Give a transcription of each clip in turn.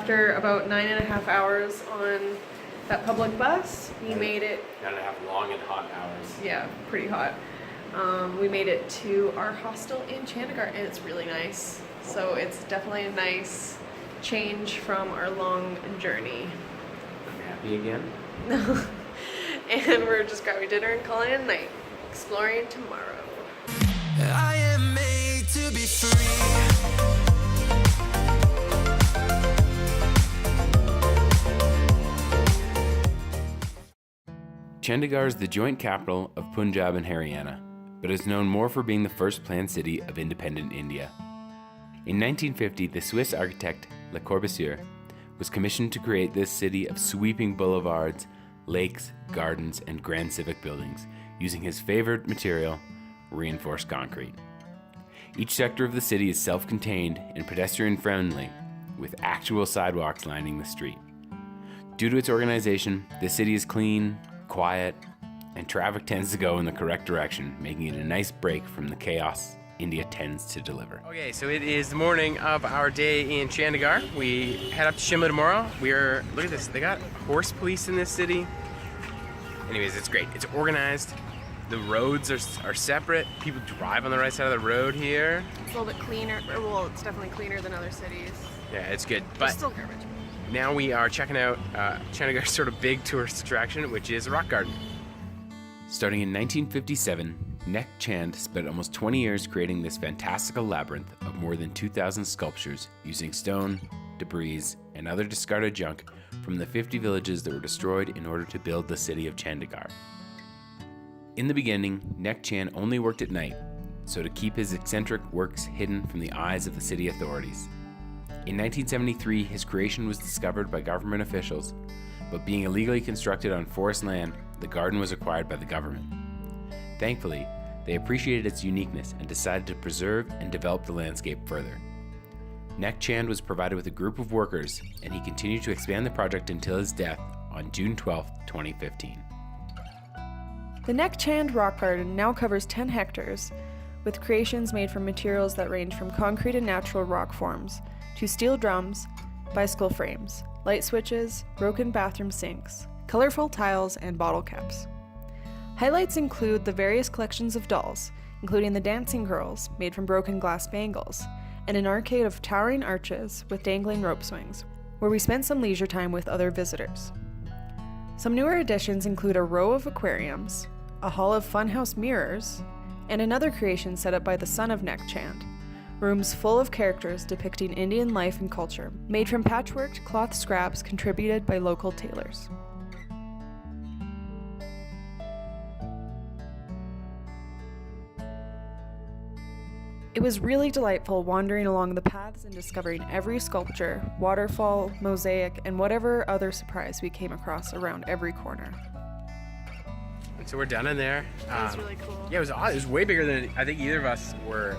after about 9.5 hours on that public bus, we made it. 9.5 long and hot hours. Yeah, pretty hot. We made it to our hostel in Chandigarh, and it's really nice. So it's definitely a nice change from our long journey. I'm happy again. And we're just grabbing dinner and calling it a night. Exploring tomorrow. I am made to be free. Chandigarh is the joint capital of Punjab and Haryana, but is known more for being the first planned city of independent India. In 1950, the Swiss architect Le Corbusier was commissioned to create this city of sweeping boulevards, lakes, gardens, and grand civic buildings, using his favorite material, reinforced concrete. Each sector of the city is self-contained and pedestrian-friendly, with actual sidewalks lining the street. Due to its organization, the city is clean, quiet, and traffic tends to go in the correct direction, making it a nice break from the chaos India tends to deliver. Okay, so it is the morning of our day in Chandigarh. We head up to Shimla tomorrow. Look at this, they got horse police in this city. Anyways, it's great. It's organized. The roads are separate. People drive on the right side of the road here. It's a little bit cleaner. Well, it's definitely cleaner than other cities. Yeah, it's good. But But still garbage. now we are checking out Chandigarh's sort of big tourist attraction, which is a rock garden. Starting in 1957, Nek Chand spent almost 20 years creating this fantastical labyrinth of more than 2,000 sculptures using stone, debris, and other discarded junk from the 50 villages that were destroyed in order to build the city of Chandigarh. In the beginning, Nek Chand only worked at night, so to keep his eccentric works hidden from the eyes of the city authorities. In 1973, his creation was discovered by government officials, but being illegally constructed on forest land, the garden was acquired by the government. Thankfully, they appreciated its uniqueness and decided to preserve and develop the landscape further. Nek Chand was provided with a group of workers, and he continued to expand the project until his death on June 12, 2015. The Nek Chand Rock Garden now covers 10 hectares, with creations made from materials that range from concrete and natural rock forms to steel drums, bicycle frames, light switches, broken bathroom sinks, colorful tiles, and bottle caps. Highlights include the various collections of dolls, including the dancing girls made from broken glass bangles, and an arcade of towering arches with dangling rope swings, where we spent some leisure time with other visitors. Some newer additions include a row of aquariums, a hall of funhouse mirrors, and another creation set up by the son of Nek Chand, rooms full of characters depicting Indian life and culture, made from patchworked cloth scraps contributed by local tailors. It was really delightful wandering along the paths and discovering every sculpture, waterfall, mosaic, and whatever other surprise we came across around every corner. So we're done in there. It was really cool. Yeah, it was way bigger than I think either of us were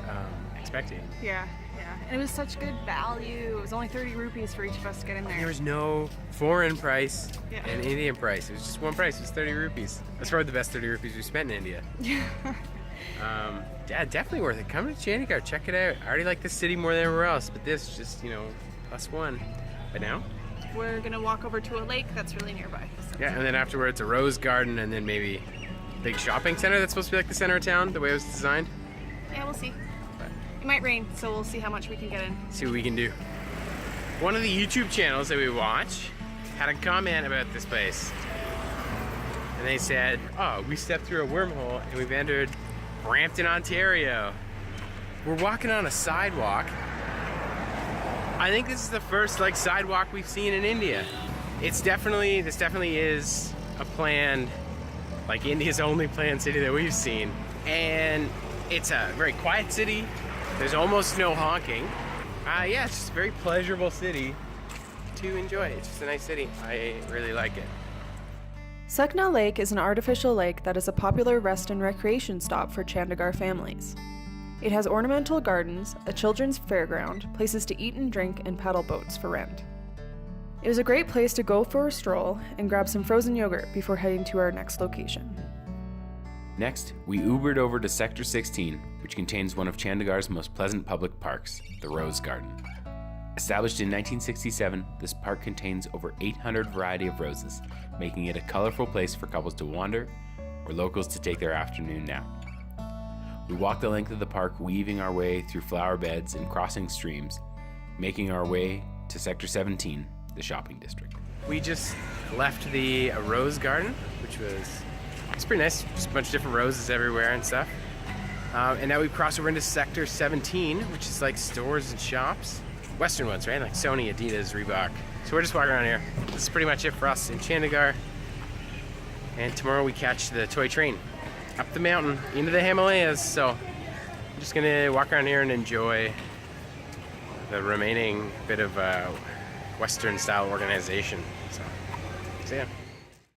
expecting. Yeah. And it was such good value. It was only 30 rupees for each of us to get in there. There was no foreign price Yeah. and Indian price. It was just one price. It was 30 rupees. That's probably the best 30 rupees we spent in India. Yeah, definitely worth it. Come to Chandigarh, check it out. I already like this city more than everywhere else, but this just, +1. But now? We're gonna walk over to a lake that's really nearby. So. Yeah, and then afterwards a rose garden and then maybe a big shopping center that's supposed to be like the center of town, the way it was designed. Yeah, we'll see. It might rain, so we'll see how much we can get in. See what we can do. One of the YouTube channels that we watch had a comment about this place. And they said, oh, we stepped through a wormhole and we've entered Brampton, Ontario. We're walking on a sidewalk. I think this is the first sidewalk we've seen in India. This definitely is a planned, India's only planned city that we've seen. And it's a very quiet city. There's almost no honking. Yeah, it's just a very pleasurable city to enjoy. It's just a nice city. I really like it. Sakna Lake is an artificial lake that is a popular rest and recreation stop for Chandigarh families. It has ornamental gardens, a children's fairground, places to eat and drink, and paddle boats for rent. It was a great place to go for a stroll and grab some frozen yogurt before heading to our next location. Next, we Ubered over to Sector 16, which contains one of Chandigarh's most pleasant public parks, the Rose Garden. Established in 1967, this park contains over 800 variety of roses, making it a colorful place for couples to wander or locals to take their afternoon nap. We walk the length of the park, weaving our way through flower beds and crossing streams, making our way to Sector 17, the shopping district. We just left the rose garden, which was it's pretty nice, just a bunch of different roses everywhere and stuff. And now we've crossed over into Sector 17, which is like stores and shops. Western ones, right? Like Sony, Adidas, Reebok. So we're just walking around here. This is pretty much it for us in Chandigarh. And tomorrow we catch the toy train up the mountain into the Himalayas. So I'm just gonna walk around here and enjoy the remaining bit of Western style organization.